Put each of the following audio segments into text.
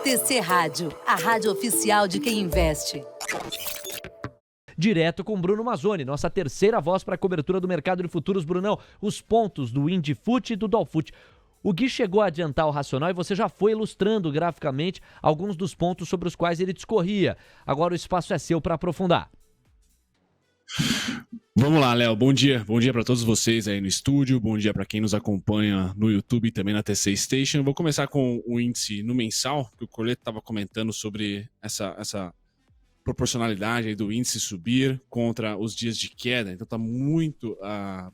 TC Rádio, a rádio oficial de quem investe. Direto com Bruno Mazzoni, nossa terceira voz para a cobertura do mercado de futuros. Brunão, os pontos do IndiFut e do Dolfut. O Gui chegou a adiantar o racional e você já foi ilustrando graficamente alguns dos pontos sobre os quais ele discorria. Agora o espaço é seu para aprofundar. Vamos lá, Léo. Bom dia para todos vocês aí no estúdio. Bom dia para quem nos acompanha no YouTube e também na TC Station. Vou começar com o índice no mensal, que o Corleto estava comentando sobre essa proporcionalidade aí do índice subir contra os dias de queda. Então está muito,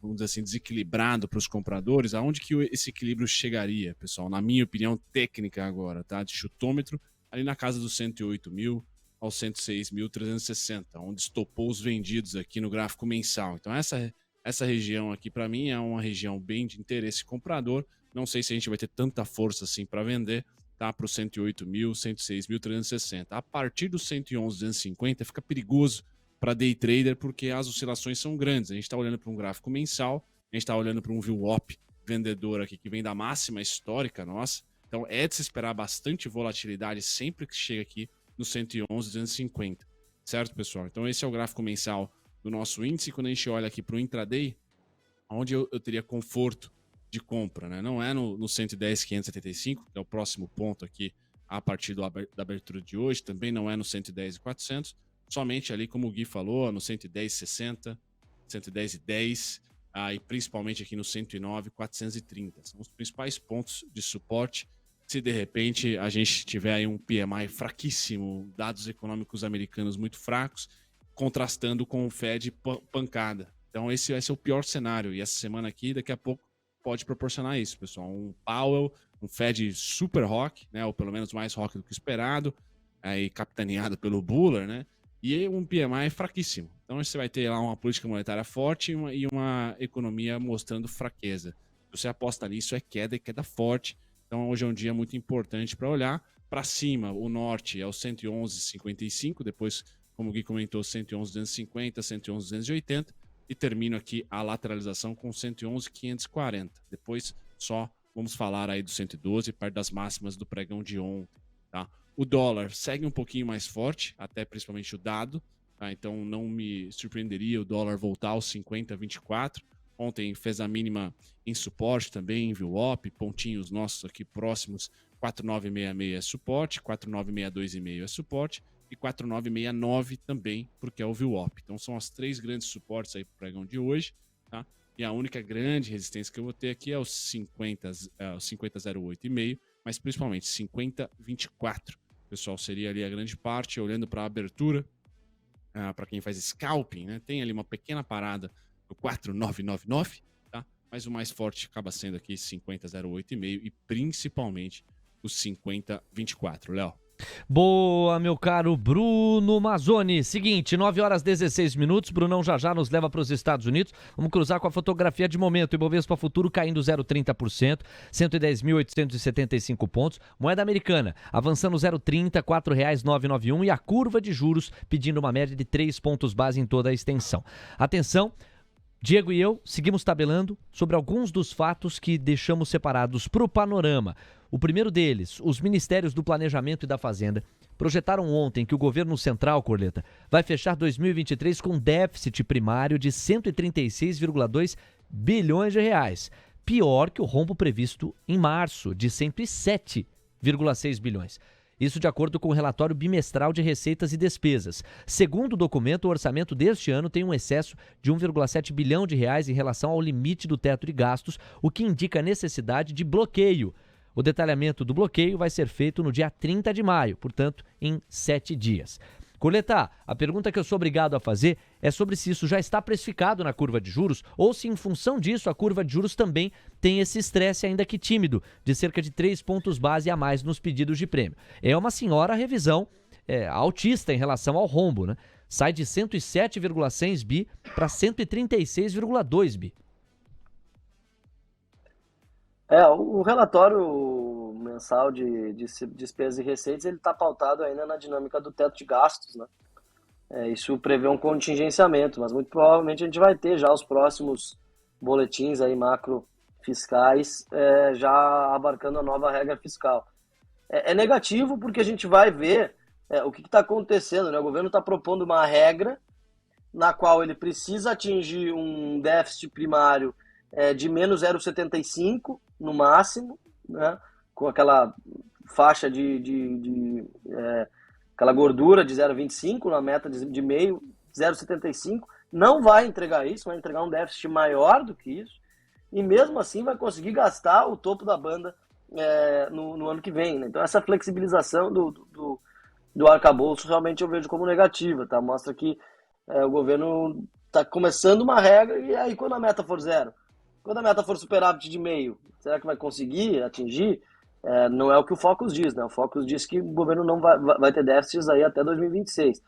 vamos dizer assim, desequilibrado para os compradores. Aonde que esse equilíbrio chegaria, pessoal? Na minha opinião técnica agora, tá? De chutômetro, ali na casa dos 108 mil aos 106.360, onde estopou os vendidos aqui no gráfico mensal. Então essa região aqui para mim é uma região bem de interesse comprador. Não sei se a gente vai ter tanta força assim para vender, tá? Para os 108 mil, 106.360. A partir dos 111.250 fica perigoso para day trader porque as oscilações são grandes. A gente está olhando para um gráfico mensal, a gente está olhando para um VWAP vendedor aqui que vem da máxima histórica nossa. Então é de se esperar bastante volatilidade sempre que chega aqui no 111.250, certo, pessoal? Então esse é o gráfico mensal do nosso índice. Quando a gente olha aqui para o intraday, onde eu teria conforto de compra, né? Não é no 110.575, que é o próximo ponto aqui a partir da abertura de hoje, também não é no 110.400, somente ali, como o Gui falou, no 110.60, 110.10, e principalmente aqui no 109.430. São os principais pontos de suporte. Se de repente a gente tiver aí um PMI fraquíssimo, dados econômicos americanos muito fracos, contrastando com o Fed pancada. Então esse vai ser o pior cenário. E essa semana aqui, daqui a pouco, pode proporcionar isso, pessoal. Um Powell, um Fed super rock, né? Ou pelo menos mais rock do que esperado, aí capitaneado pelo Bullard, né? E um PMI fraquíssimo. Então você vai ter lá uma política monetária forte e uma economia mostrando fraqueza. Se você aposta nisso, é queda e queda forte. Então hoje é um dia muito importante para olhar. Para cima, o norte é o 111.55, depois, como o Gui comentou, 111.250, 111.280, e termino aqui a lateralização com 111.540. Depois só vamos falar aí do 112, perto das máximas do pregão de ontem, tá? O dólar segue um pouquinho mais forte, até principalmente o dado, tá? Então não me surpreenderia o dólar voltar aos 50,24. Ontem fez a mínima em suporte também, em VWAP, pontinhos nossos aqui próximos, 4,966 é suporte, 4,962,5 é suporte e 4,969 também, porque é o VWAP. Então são as três grandes suportes aí para o pregão de hoje, tá? E a única grande resistência que eu vou ter aqui é os 50,08,5, mas principalmente 50,24. Pessoal, seria ali a grande parte, olhando para a abertura, para quem faz scalping, né? Tem ali uma pequena parada no 4,999, tá? Mas o mais forte acaba sendo aqui 50,08,5 e principalmente os 50,24, Léo. Boa, meu caro Bruno Mazzoni. Seguinte, 9h16. Brunão já nos leva para os Estados Unidos. Vamos cruzar com a fotografia de momento. Ibovespa Futuro caindo 0,30%, 110.875 pontos. Moeda americana avançando 0,30, R$ 4,991. E a curva de juros pedindo uma média de 3 pontos base em toda a extensão. Atenção, Diego e eu seguimos tabelando sobre alguns dos fatos que deixamos separados para o panorama. O primeiro deles, os Ministérios do Planejamento e da Fazenda projetaram ontem que o governo central, Corleta, vai fechar 2023 com déficit primário de 136,2 bilhões de reais. Pior que o rombo previsto em março, de 107,6 bilhões. Isso de acordo com o relatório bimestral de receitas e despesas. Segundo o documento, o orçamento deste ano tem um excesso de 1,7 bilhão de reais em relação ao limite do teto de gastos, o que indica a necessidade de bloqueio. O detalhamento do bloqueio vai ser feito no dia 30 de maio, portanto, em 7 dias. Coleta, a pergunta que eu sou obrigado a fazer é sobre se isso já está precificado na curva de juros ou se, em função disso, a curva de juros também tem esse estresse, ainda que tímido, de cerca de 3 pontos base a mais nos pedidos de prêmio. É uma senhora revisão altista em relação ao rombo, né? Sai de 107,6 bi para 136,2 bi. O relatório mensal de despesas e receitas, ele está pautado ainda na dinâmica do teto de gastos, né? Isso prevê um contingenciamento, mas muito provavelmente a gente vai ter já os próximos boletins aí macro fiscais já abarcando a nova regra fiscal. É negativo porque a gente vai ver o que está acontecendo, né? O governo está propondo uma regra na qual ele precisa atingir um déficit primário de menos 0,75 no máximo, né? Com aquela faixa aquela gordura de 0,25 na meta de meio, 0,75. Não vai entregar isso, vai entregar um déficit maior do que isso, e mesmo assim vai conseguir gastar o topo da banda no ano que vem, né? Então essa flexibilização do arcabouço realmente eu vejo como negativa, tá? Mostra que o governo está começando uma regra, e aí quando a meta for zero, quando a meta for superávit de meio, será que vai conseguir atingir? Não é o que o Focus diz, né? O Focus diz que o governo não vai ter déficits aí até 2026.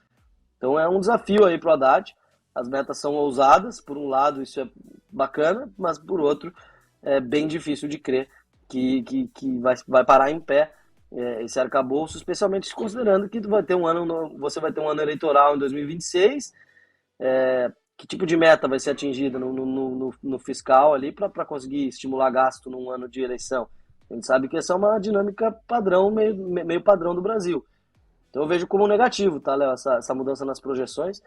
Então é um desafio aí para o Haddad. As metas são ousadas, por um lado isso é bacana, mas por outro é bem difícil de crer que vai parar em pé esse arcabouço, especialmente considerando que você vai ter um ano eleitoral em 2026. Que tipo de meta vai ser atingida no fiscal ali para conseguir estimular gasto num ano de eleição? A gente sabe que essa é uma dinâmica padrão, meio padrão do Brasil. Então eu vejo como negativo, tá, Léo, essa mudança nas projeções,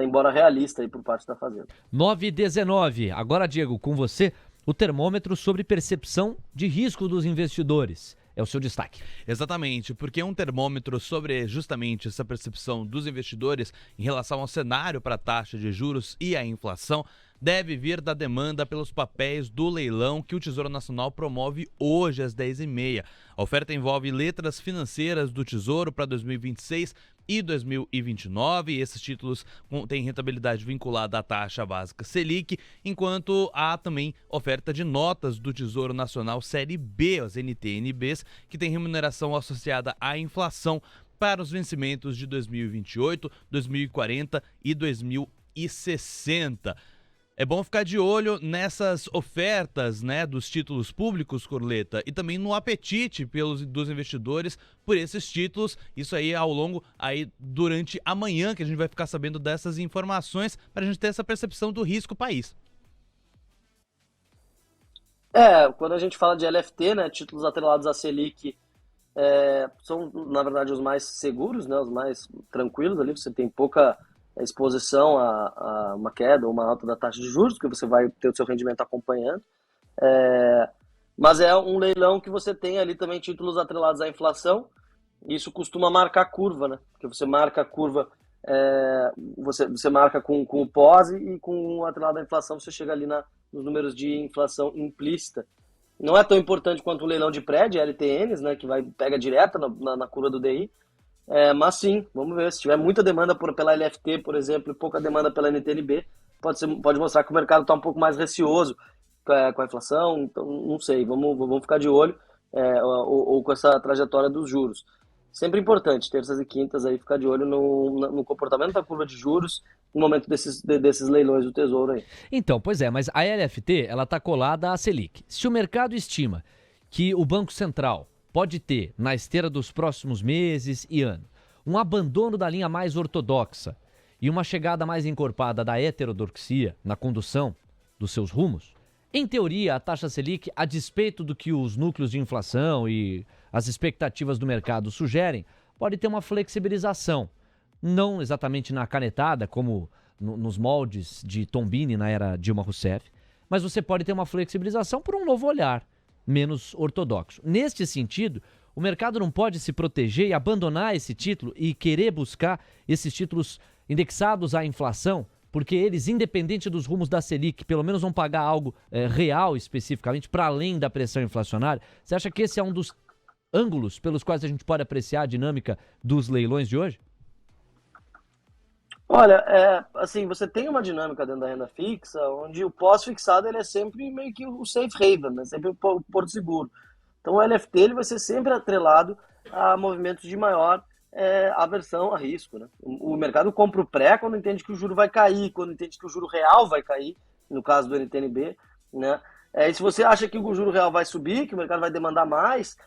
embora realista aí por parte da Fazenda. 9h19. Agora, Diego, com você, o termômetro sobre percepção de risco dos investidores. É o seu destaque. Exatamente, porque um termômetro sobre justamente essa percepção dos investidores em relação ao cenário para a taxa de juros e a inflação deve vir da demanda pelos papéis do leilão que o Tesouro Nacional promove hoje às 10h30. A oferta envolve letras financeiras do Tesouro para 2026 e 2029. Esses títulos têm rentabilidade vinculada à taxa básica Selic, enquanto há também oferta de notas do Tesouro Nacional Série B, as NTN-Bs, que tem remuneração associada à inflação para os vencimentos de 2028, 2040 e 2060. É bom ficar de olho nessas ofertas, né, dos títulos públicos, Corleta, e também no apetite dos investidores por esses títulos. Isso aí ao longo, durante amanhã, que a gente vai ficar sabendo dessas informações, para a gente ter essa percepção do risco país. Quando a gente fala de LFT, né, títulos atrelados à Selic, são, na verdade, os mais seguros, né, os mais tranquilos ali. Você tem pouca exposição a uma queda ou uma alta da taxa de juros, porque você vai ter o seu rendimento acompanhando. Mas é um leilão que você tem ali também títulos atrelados à inflação. Isso costuma marcar curva, né? Porque você marca a curva, você marca com o POSE, e com o atrelado à inflação você chega ali nos números de inflação implícita. Não é tão importante quanto o leilão de prédio, LTNs, né? Que pega direto na curva do DI. Mas sim, vamos ver. Se tiver muita demanda pela LFT, por exemplo, e pouca demanda pela NTNB, pode mostrar que o mercado está um pouco mais receoso com a inflação. Então, não sei, vamos ficar de olho, ou com essa trajetória dos juros. Sempre importante, terças e quintas, aí, ficar de olho no comportamento da curva de juros no momento desses leilões do Tesouro aí. Então, pois é, mas a LFT, ela está colada à Selic. Se o mercado estima que o Banco Central pode ter, na esteira dos próximos meses e ano, um abandono da linha mais ortodoxa e uma chegada mais encorpada da heterodoxia na condução dos seus rumos, em teoria, a taxa Selic, a despeito do que os núcleos de inflação e as expectativas do mercado sugerem, pode ter uma flexibilização. Não exatamente na canetada, como nos moldes de Tombini na era Dilma Rousseff, mas você pode ter uma flexibilização por um novo olhar, menos ortodoxo. Neste sentido, o mercado não pode se proteger e abandonar esse título e querer buscar esses títulos indexados à inflação, porque eles, independente dos rumos da Selic, pelo menos vão pagar algo real especificamente, para além da pressão inflacionária. Você acha que esse é um dos ângulos pelos quais a gente pode apreciar a dinâmica dos leilões de hoje? Olha, assim, você tem uma dinâmica dentro da renda fixa, onde o pós-fixado ele é sempre meio que o safe haven, né? Sempre o porto seguro. Então o LFT ele vai ser sempre atrelado a movimentos de maior aversão a risco, né? O mercado compra o pré quando entende que o juro vai cair, quando entende que o juro real vai cair, no caso do NTNB, né? E se você acha que o juro real vai subir, que o mercado vai demandar mais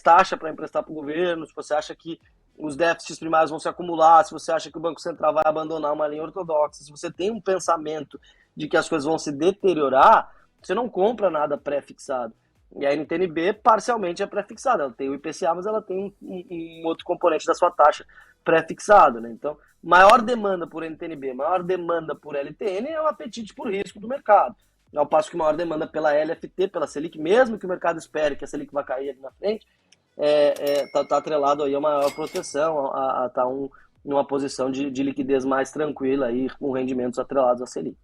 taxa para emprestar para o governo, se você acha que os déficits primários vão se acumular, se você acha que o Banco Central vai abandonar uma linha ortodoxa, se você tem um pensamento de que as coisas vão se deteriorar, você não compra nada pré-fixado. E a NTNB parcialmente é pré-fixada, ela tem o IPCA, mas ela tem um outro componente da sua taxa pré-fixado, né? Então, maior demanda por NTNB, maior demanda por LTN é o apetite por risco do mercado. Ao passo que maior demanda pela LFT, pela Selic, mesmo que o mercado espere que a Selic vai cair ali na frente, tá atrelado aí a maior proteção, a tá numa posição de liquidez mais tranquila aí, com rendimentos atrelados à Selic.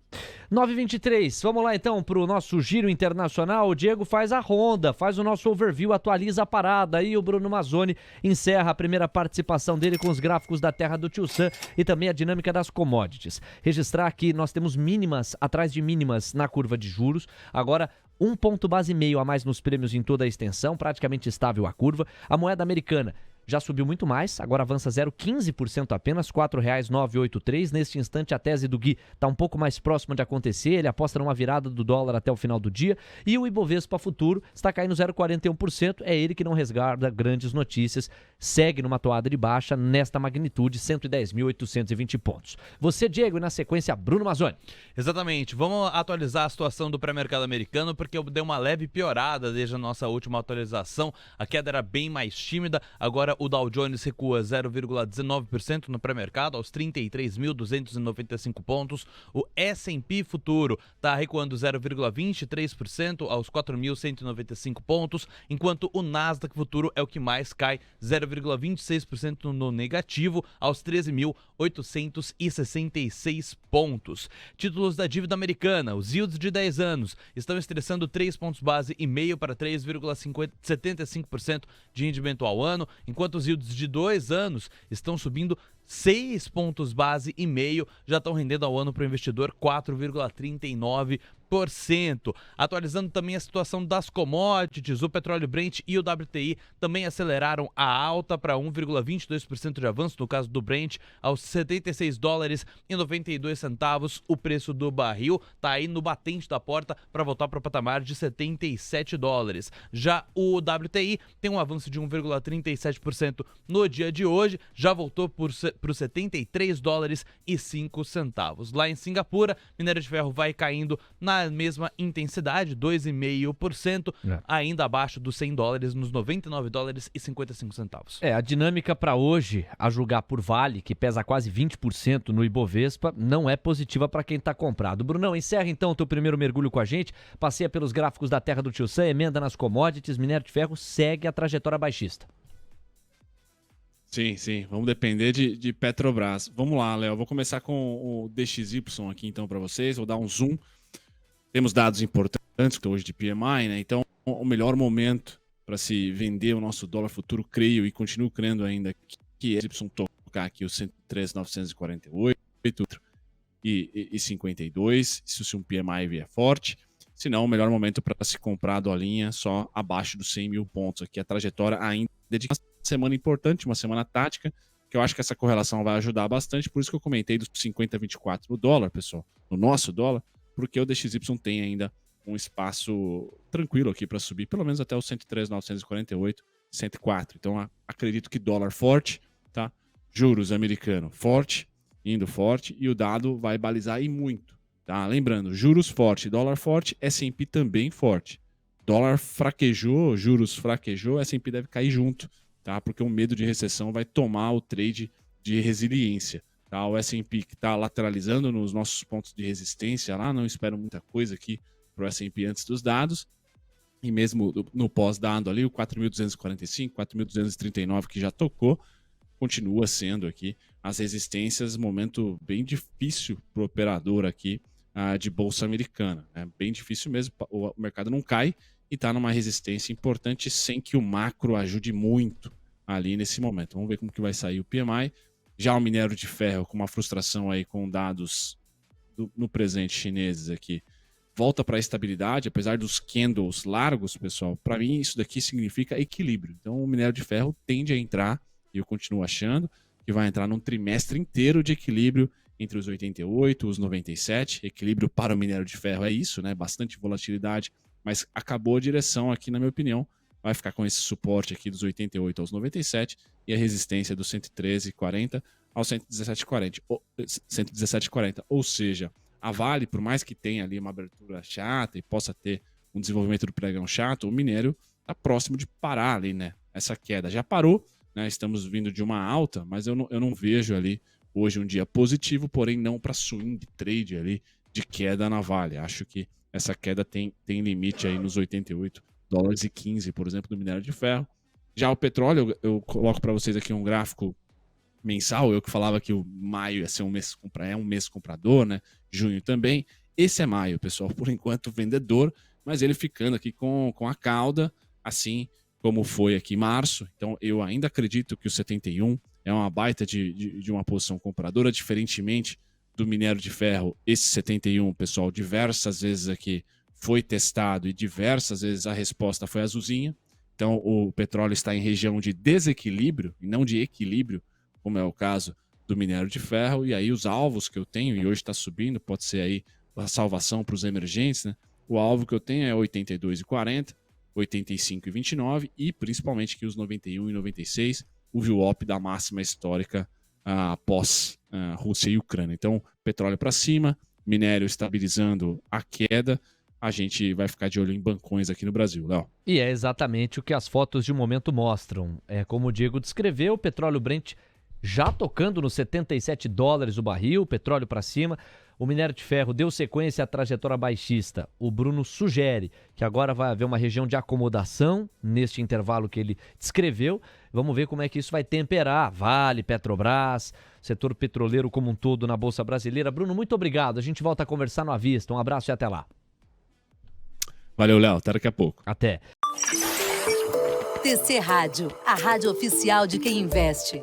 9h23, vamos lá então para o nosso giro internacional. O Diego faz a ronda, faz o nosso overview, atualiza a parada. Aí o Bruno Mazzoni encerra a primeira participação dele com os gráficos da terra do Tio Sam e também a dinâmica das commodities. Registrar que nós temos mínimas atrás de mínimas na curva de juros. Agora, 1 ponto base meio a mais nos prêmios em toda a extensão, praticamente estável a curva. A moeda americana já subiu muito mais, agora avança 0,15% apenas, R$ 4,983. Neste instante, a tese do Gui está um pouco mais próxima de acontecer, ele aposta numa virada do dólar até o final do dia. E o Ibovespa Futuro está caindo 0,41%, é ele que não resguarda grandes notícias, segue numa toada de baixa nesta magnitude, 110.820 pontos. Você, Diego, e na sequência, Bruno Mazzoni. Exatamente, vamos atualizar a situação do pré-mercado americano, porque eu dei uma leve piorada desde a nossa última atualização, a queda era bem mais tímida, agora o Dow Jones recua 0,19% no pré-mercado, aos 33.295 pontos. O S&P Futuro está recuando 0,23% aos 4.195 pontos, enquanto o Nasdaq Futuro é o que mais cai, 0,26% no negativo, aos 13.866 pontos. Títulos da dívida americana, os yields de 10 anos estão estressando 3 pontos base e meio para 3,75% de rendimento ao ano, enquanto os yields de 2 anos estão subindo 6 pontos base e meio, já estão rendendo ao ano para o investidor 4,39%. Atualizando também a situação das commodities, o petróleo Brent e o WTI também aceleraram a alta para 1,22% de avanço, no caso do Brent, aos $76,92 o preço do barril, está aí no batente da porta para voltar para o patamar de $77. Já o WTI tem um avanço de 1,37% no dia de hoje, já voltou para os $73,05. Lá em Singapura, minério de ferro vai caindo na mesma intensidade, 2,5%, ainda abaixo dos $100, nos $99,55. A dinâmica para hoje, a julgar por Vale, que pesa quase 20% no Ibovespa, não é positiva para quem está comprado. Brunão, encerra então o teu primeiro mergulho com a gente, passeia pelos gráficos da terra do Tio Sam, emenda nas commodities, minério de ferro segue a trajetória baixista. Sim, vamos depender de Petrobras. Vamos lá, Léo, vou começar com o DXY aqui então para vocês, vou dar um zoom. Temos dados importantes hoje de PMI, né? Então o melhor momento para se vender o nosso dólar futuro, creio e continuo crendo ainda que é Y tocar aqui o 103.948 e 52, isso se um PMI vier forte. Se não, o melhor momento para se comprar a dolinha só abaixo dos 100 mil pontos aqui. A trajetória ainda é de uma semana importante, uma semana tática, que eu acho que essa correlação vai ajudar bastante. Por isso que eu comentei dos 50,24 no dólar, pessoal, no nosso dólar, porque o DXY tem ainda um espaço tranquilo aqui para subir, pelo menos até os 103.948, 104. Então acredito que dólar forte, tá? Juros americano forte, indo forte, e o dado vai balizar e muito. Tá? Lembrando, juros forte, dólar forte, S&P também forte. Dólar fraquejou, juros fraquejou, S&P deve cair junto, tá? Porque o medo de recessão vai tomar o trade de resiliência. Tá? O S&P que está lateralizando nos nossos pontos de resistência lá, não espero muita coisa aqui para o S&P antes dos dados. E mesmo no pós-dado ali, o 4.245, 4.239 que já tocou, continua sendo aqui as resistências, momento bem difícil para o operador aqui de bolsa americana. É bem difícil mesmo, o mercado não cai e está numa resistência importante sem que o macro ajude muito ali nesse momento. Vamos ver como que vai sair o PMI. Já o minério de ferro com uma frustração aí com dados no presente chineses aqui, volta para a estabilidade, apesar dos candles largos, pessoal. Para mim isso daqui significa equilíbrio. Então o minério de ferro tende a entrar, e eu continuo achando que vai entrar num trimestre inteiro de equilíbrio entre os 88 e os 97. Equilíbrio para o minério de ferro é isso, né? Bastante volatilidade, mas acabou a direção aqui, na minha opinião. Vai ficar com esse suporte aqui dos 88 aos 97 e a resistência dos 113,40 aos 117,40. Ou seja, a Vale, por mais que tenha ali uma abertura chata e possa ter um desenvolvimento do pregão chato, o minério está próximo de parar ali, né? Essa queda já parou, né? Estamos vindo de uma alta, mas eu não vejo ali hoje um dia positivo, porém não para swing trade ali de queda na Vale. Acho que essa queda tem limite aí nos $88,15, por exemplo, do minério de ferro. Já o petróleo, eu coloco para vocês aqui um gráfico mensal. Eu que falava que o maio ia ser um mês comprador, né? Junho também. Esse é maio, pessoal, por enquanto vendedor, mas ele ficando aqui com a cauda, assim como foi aqui em março. Então eu ainda acredito que o 71 é uma baita de uma posição compradora, diferentemente do minério de ferro. Esse 71, pessoal, diversas vezes aqui foi testado e diversas vezes a resposta foi azulzinha. Então o petróleo está em região de desequilíbrio e não de equilíbrio, como é o caso do minério de ferro. E aí os alvos que eu tenho, e hoje está subindo, pode ser aí a salvação para os emergentes, né? O alvo que eu tenho é 82,40, 85,29 e principalmente que os 91 e 96, o VWAP da máxima histórica após Rússia e Ucrânia. Então, petróleo para cima, minério estabilizando a queda. A gente vai ficar de olho em bancões aqui no Brasil, Léo. E é exatamente o que as fotos de momento mostram. É como o Diego descreveu, o petróleo Brent já tocando nos $77 o barril, petróleo para cima. O minério de ferro deu sequência à trajetória baixista. O Bruno sugere que agora vai haver uma região de acomodação neste intervalo que ele descreveu. Vamos ver como é que isso vai temperar Vale, Petrobras, setor petroleiro como um todo na Bolsa Brasileira. Bruno, muito obrigado. A gente volta a conversar no À Vista. Um abraço e até lá. Valeu, Léo. Até daqui a pouco. Até. TC Rádio, a rádio oficial de quem investe.